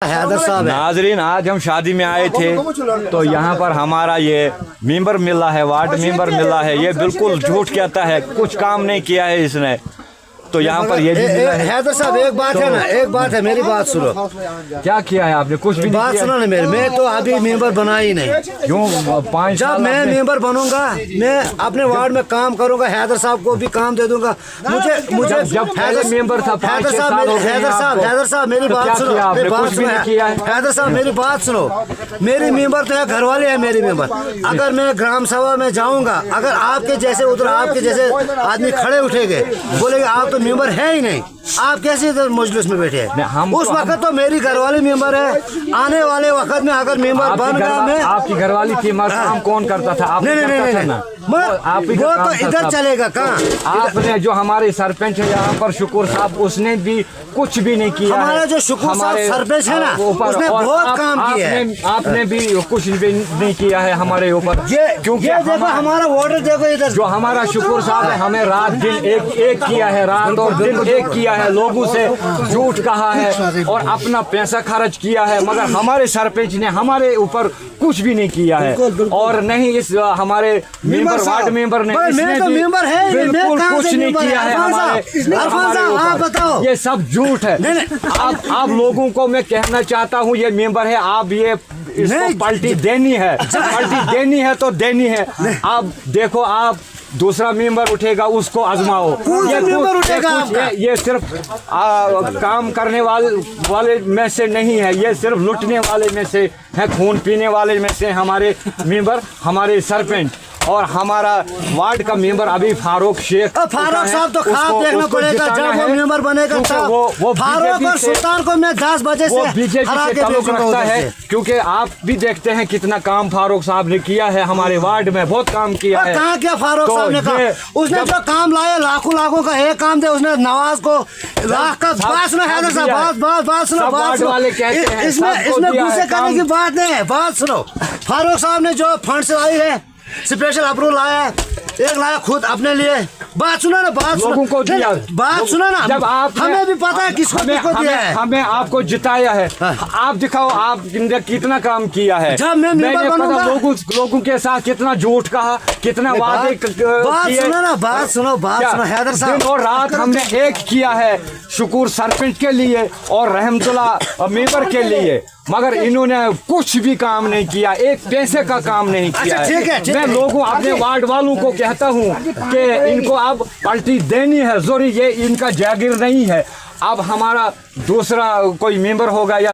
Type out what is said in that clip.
हैदर साहब नाजरीन, आज हम शादी में आए थे तो यहाँ पर हमारा ये मेंबर मिला है, वार्ड मेंबर मिला है। ये बिल्कुल झूठ कहता है, कुछ काम नहीं किया है इसने। तो यहाँ पर ये भी मिला है। हैदर साहब एक बात है ना, एक बात है, मेरी बात सुनो। क्या किया है आपने? कुछ भी नहीं बात किया। सुनो ना मेरी, मैं तो अभी मेंबर बना ही नहीं। क्यों? 5 जब साल मैं आपने- मेंबर बनूंगा, मैं अपने वार्ड में काम करूंगा, हैदर साहब को भी काम दे दूंगा। मुझे जब पहले मेंबर था, 5-6 हैदर साल हो गए हैं आपको। हैदर साहब मेरी तो बात क्या सुनो, किया आपने? मेरी बात कुछ भी नहीं किया है। सुनो हैदर साहब, मेरी बात सुनो। मेरी मेंबर तो है, घर वाले हैं मेरी मेंबर। अगर मैं ग्राम सभा में जाऊंगा, अगर आपके जैसे उधर आपके जैसे आदमी खड़े उठेंगे, बोलेंगे आप तो मेंबर है ही नहीं, आप कैसे इधर मजलिस में बैठे हैं? उस वक्त तो मेरी घरवाली मेंबर है। आने वाले वक्त में अगर मेंबर बन गया, मैं आपकी घरवाली थी, मगर काम कौन करता था? आप नहीं नहीं नहीं नहीं वो तो इधर चलेगा कहाँ? आपने जो हमारे सरपंच है यहाँ पर शुक्र साहब, उसने भी कुछ भी नहीं किया। हमारा जो शुक्र साहब सरपंच है ना, उसने बहुत काम किया है। आपने भी कुछ भी नहीं किया है हमारे ऊपर। क्योंकि देखो हमारा वोटर देखो इधर, जो हमारा शुक्र साहब है, हमें रात दिन एक किया है, रात और दिन एक किया है, लोगों से झूठ कहा है और अपना पैसा खर्च किया है, मगर हमारे सरपंच ने हमारे ऊपर कुछ भी नहीं किया है। और नहीं इस हमारे मेंबर वार्ड मेंबर ने इसने तो भी मेंबर है, बिल्कुल कुछ नहीं किया है हमारे आप बताओ। ये सब झूठ है। आप लोगों को मैं कहना चाहता हूँ, ये मेंबर है, आप ये इसको पलटी देनी है, पलटी देनी है तो देनी है। आप देखो, आप दूसरा मेंबर उठेगा, उसको आजमाओ। ये मेंबर उठेगा ये सिर्फ काम करने वाले में से नहीं है, ये सिर्फ लुटने वाले में से है, खून पीने वाले में से हमारे मेंबर, हमारे सरपंच और हमारा वार्ड का मेंबर अभी फारूक शेख। फारूक साहब तो खाब देखना पड़ेगा जब वो मेंबर बनेगा। वो फारूक और सुल्तान को मैं 10 बजे से बीजेपी से ताल्लुक रखता है, क्योंकि आप भी देखते हैं कितना काम फारूक साहब ने किया है हमारे वार्ड में, बहुत काम किया है। कहाँ किया फारूक साहब ने काम? उसने जो काम लाया लाखों का एक काम दे, उसने नवाज को लाख का। बात सुनो हैदर साहब, बात सुनो, इसमें गुस्से करने की बात नहीं है। बात सुनो, फारूक साहब ने जो फंड लाई है, स्पेशल अप्रूवल लाया, एक लाया खुद अपने लिए। बात सुनो ना, बात लोगों को दिया। बात सुनो ना, जब आप हमें भी पता है किसको दिया है। हमें आपको जिताया है, आप दिखाओ आपने कितना काम किया है। जब मैं मेंबर बनूंगा, लोगों के साथ कितना झूठ कहा, कितना वादे किए। बात सुनो हैदर साहब, दिन और रात हमने एक किया है, शुक्र सरपंच के लिए और रहमतुल्ला मेंबर के लिए, मगर इन्होंने कुछ भी काम नहीं किया, एक पैसे का काम नहीं किया है। मैं लोगों अपने वार्ड वालों को कहता हूँ कि इनको अब पलटी देनी है जरूरी, ये इनका जागीर नहीं है। अब हमारा दूसरा कोई मेंबर होगा या